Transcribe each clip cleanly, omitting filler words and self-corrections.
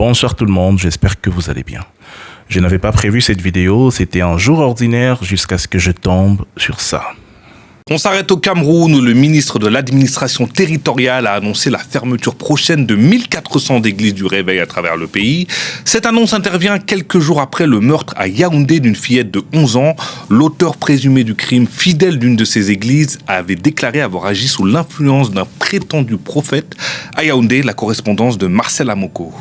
Bonsoir tout le monde, j'espère que vous allez bien. Je n'avais pas prévu cette vidéo, c'était un jour ordinaire jusqu'à ce que je tombe sur ça. On s'arrête au Cameroun où le ministre de l'administration territoriale a annoncé la fermeture prochaine de 1400 églises du réveil à travers le pays. Cette annonce intervient quelques jours après le meurtre à Yaoundé d'une fillette de 11 ans. L'auteur présumé du crime, fidèle d'une de ces églises, avait déclaré avoir agi sous l'influence d'un prétendu prophète. À Yaoundé, la correspondance de Marcel Amoko.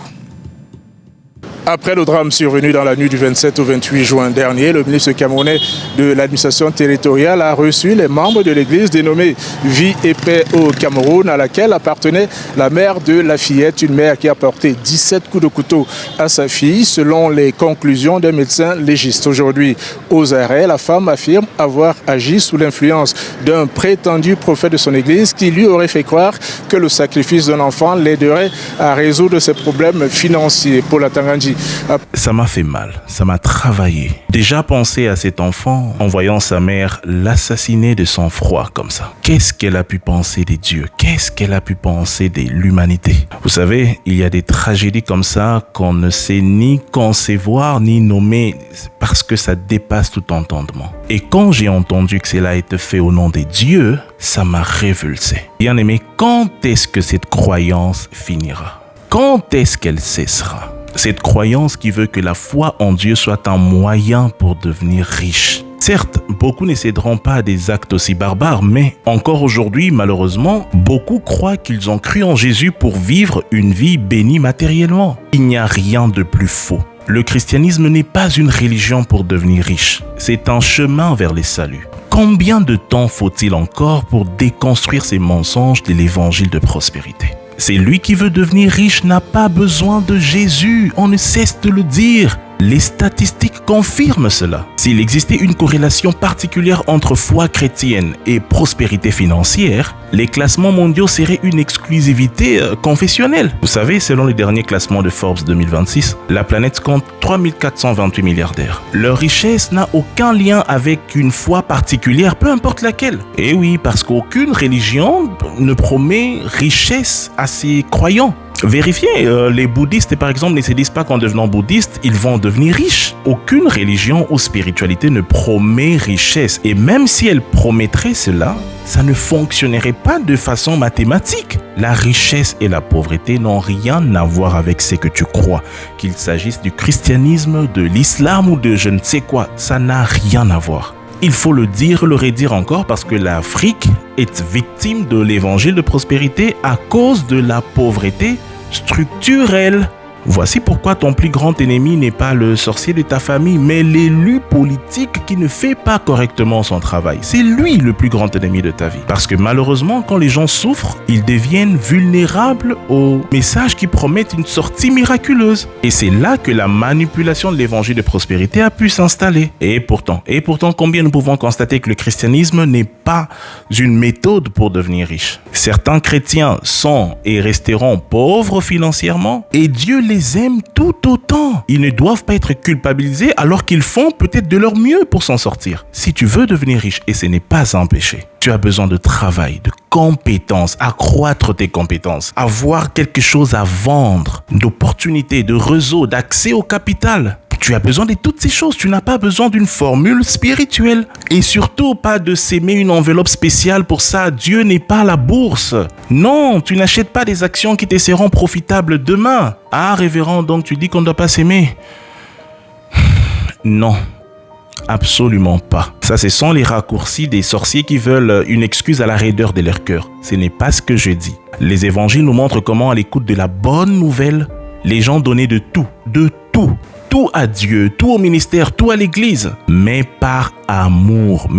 Après le drame survenu dans la nuit du 27 au 28 juin dernier, le ministre camerounais de l'administration territoriale a reçu les membres de l'église dénommée Vie et Paix au Cameroun, à laquelle appartenait la mère de la fillette, une mère qui a porté 17 coups de couteau à sa fille, selon les conclusions des médecins légistes. Aujourd'hui, aux arrêts, la femme affirme avoir agi sous l'influence d'un prétendu prophète de son église qui lui aurait fait croire que le sacrifice d'un enfant l'aiderait à résoudre ses problèmes financiers. Paul Atangandji. Ça m'a fait mal, ça m'a travaillé. Déjà penser à cet enfant en voyant sa mère l'assassiner de sang-froid comme ça. Qu'est-ce qu'elle a pu penser des dieux? Qu'est-ce qu'elle a pu penser de l'humanité? Vous savez, il y a des tragédies comme ça qu'on ne sait ni concevoir ni nommer parce que ça dépasse tout entendement. Et quand j'ai entendu que cela a été fait au nom des dieux, ça m'a révulsé. Bien aimé, quand est-ce que cette croyance finira? Quand est-ce qu'elle cessera? Cette croyance qui veut que la foi en Dieu soit un moyen pour devenir riche. Certes, beaucoup ne céderont pas à des actes aussi barbares, mais encore aujourd'hui, malheureusement, beaucoup croient qu'ils ont cru en Jésus pour vivre une vie bénie matériellement. Il n'y a rien de plus faux. Le christianisme n'est pas une religion pour devenir riche. C'est un chemin vers les saluts. Combien de temps faut-il encore pour déconstruire ces mensonges de l'évangile de prospérité? Celui qui veut devenir riche n'a pas besoin de Jésus, on ne cesse de le dire. Les statistiques confirment cela. S'il existait une corrélation particulière entre foi chrétienne et prospérité financière, les classements mondiaux seraient une exclusivité confessionnelle. Vous savez, selon les derniers classements de Forbes 2026, la planète compte 3428 milliardaires. Leur richesse n'a aucun lien avec une foi particulière, peu importe laquelle. Et oui, parce qu'aucune religion ne promet richesse à ses croyants. Vérifiez, les bouddhistes par exemple ne se disent pas qu'en devenant bouddhistes, ils vont devenir riches. Aucune religion ou spiritualité ne promet richesse. Et même si elle promettrait cela, ça ne fonctionnerait pas de façon mathématique. La richesse et la pauvreté n'ont rien à voir avec ce que tu crois. Qu'il s'agisse du christianisme, de l'islam ou de je ne sais quoi, ça n'a rien à voir. Il faut le dire, le redire encore parce que l'Afrique est victime de l'évangile de prospérité à cause de la pauvreté structurelle. Voici pourquoi ton plus grand ennemi n'est pas le sorcier de ta famille, mais l'élu politique qui ne fait pas correctement son travail. C'est lui le plus grand ennemi de ta vie. Parce que malheureusement, quand les gens souffrent, ils deviennent vulnérables aux messages qui promettent une sortie miraculeuse. Et c'est là que la manipulation de l'évangile de prospérité a pu s'installer. Et pourtant, combien nous pouvons constater que le christianisme n'est pas une méthode pour devenir riche. Certains chrétiens sont et resteront pauvres financièrement et Dieu les aime tout autant. Ils ne doivent pas être culpabilisés alors qu'ils font peut-être de leur mieux pour s'en sortir. Si tu veux devenir riche, et ce n'est pas un péché, tu as besoin de travail, de compétences, accroître tes compétences, avoir quelque chose à vendre, d'opportunités, de réseau, d'accès au capital. Tu as besoin de toutes ces choses. Tu n'as pas besoin d'une formule spirituelle. Et surtout pas de s'aimer une enveloppe spéciale pour ça. Dieu n'est pas la bourse. Non, tu n'achètes pas des actions qui te seront profitables demain. Ah, révérend, donc tu dis qu'on ne doit pas s'aimer? Non. Absolument pas. Ça, ce sont les raccourcis des sorciers qui veulent une excuse à la raideur de leur cœur. Ce n'est pas ce que je dis. Les évangiles nous montrent comment, à l'écoute de la bonne nouvelle, les gens donnaient de tout. Tout à Dieu, tout au ministère, tout à l'église. Mais par amour,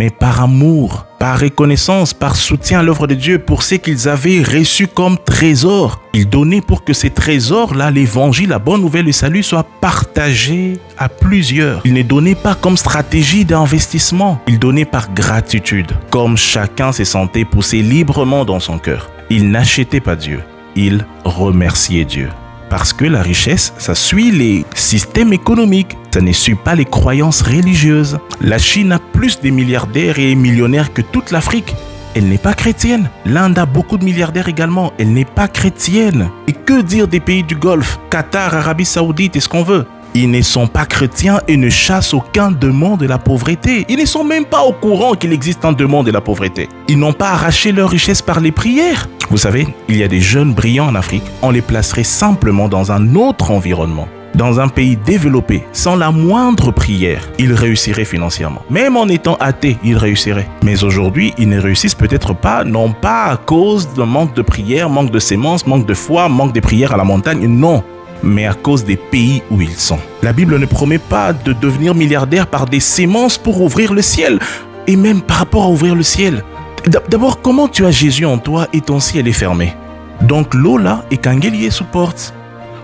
par reconnaissance, par soutien à l'œuvre de Dieu pour ce qu'ils avaient reçu comme trésor. Ils donnaient pour que ces trésors-là, l'évangile, la bonne nouvelle, le salut, soient partagés à plusieurs. Ils ne donnaient pas comme stratégie d'investissement. Ils donnaient par gratitude, comme chacun se sentait pousser librement dans son cœur. Ils n'achetaient pas Dieu, ils remerciaient Dieu. Parce que la richesse, ça suit les systèmes économiques, ça ne suit pas les croyances religieuses. La Chine a plus de milliardaires et millionnaires que toute l'Afrique. elle n'est pas chrétienne. L'Inde a beaucoup de milliardaires également, elle n'est pas chrétienne. Et que dire des pays du Golfe, Qatar, Arabie Saoudite et ce qu'on veut? Ils ne sont pas chrétiens et ne chassent aucun démon de la pauvreté. Ils ne sont même pas au courant qu'il existe un démon de la pauvreté. Ils n'ont pas arraché leur richesse par les prières. Vous savez, il y a des jeunes brillants en Afrique, on les placerait simplement dans un autre environnement. Dans un pays développé, sans la moindre prière, ils réussiraient financièrement. Même en étant athées, ils réussiraient. Mais aujourd'hui, ils ne réussissent peut-être pas, non pas à cause d'un manque de prière, manque de sémences, manque de foi, manque de prières à la montagne, non. Mais à cause des pays où ils sont. La Bible ne promet pas de devenir milliardaire par des sémences pour ouvrir le ciel. Et même par rapport à ouvrir le ciel. D'abord, comment tu as Jésus en toi et ton ciel est fermé? Donc l'eau là est qu'Angélier supporte.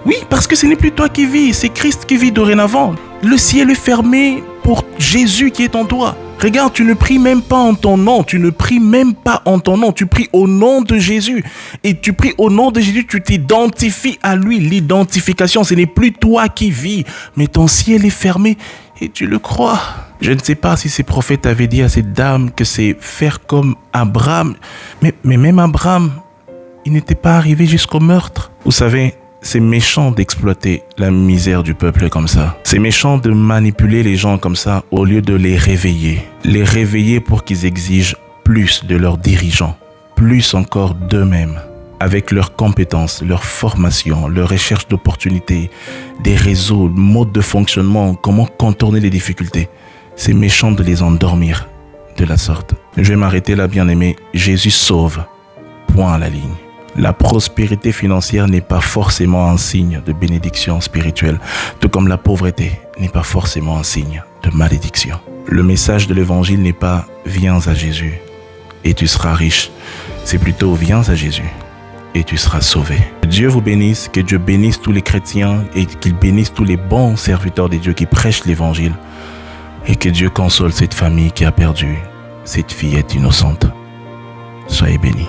Oui, parce que ce n'est plus toi qui vis, c'est Christ qui vit dorénavant. Le ciel est fermé pour Jésus qui est en toi. Regarde, tu ne pries même pas en ton nom, tu pries au nom de Jésus. Et tu pries au nom de Jésus, tu t'identifies à lui. L'identification, ce n'est plus toi qui vis, mais ton ciel est fermé et tu le crois. Je ne sais pas si ces prophètes avaient dit à cette dame que c'est faire comme Abraham. Mais même Abraham, il n'était pas arrivé jusqu'au meurtre. Vous savez, c'est méchant d'exploiter la misère du peuple comme ça. C'est méchant de manipuler les gens comme ça au lieu de les réveiller. Les réveiller pour qu'ils exigent plus de leurs dirigeants, plus encore d'eux-mêmes. Avec leurs compétences, leur formation, leur recherche d'opportunités, des réseaux, modes de fonctionnement, comment contourner les difficultés. C'est méchant de les endormir de la sorte. Je vais m'arrêter là, bien-aimé. Jésus sauve. Point à la ligne. La prospérité financière n'est pas forcément un signe de bénédiction spirituelle, tout comme la pauvreté n'est pas forcément un signe de malédiction. Le message de l'évangile n'est pas « viens à Jésus et tu seras riche », c'est plutôt « viens à Jésus et tu seras sauvé ». Que Dieu vous bénisse, que Dieu bénisse tous les chrétiens et qu'il bénisse tous les bons serviteurs de Dieu qui prêchent l'évangile et que Dieu console cette famille qui a perdu cette fillette innocente. Soyez bénis.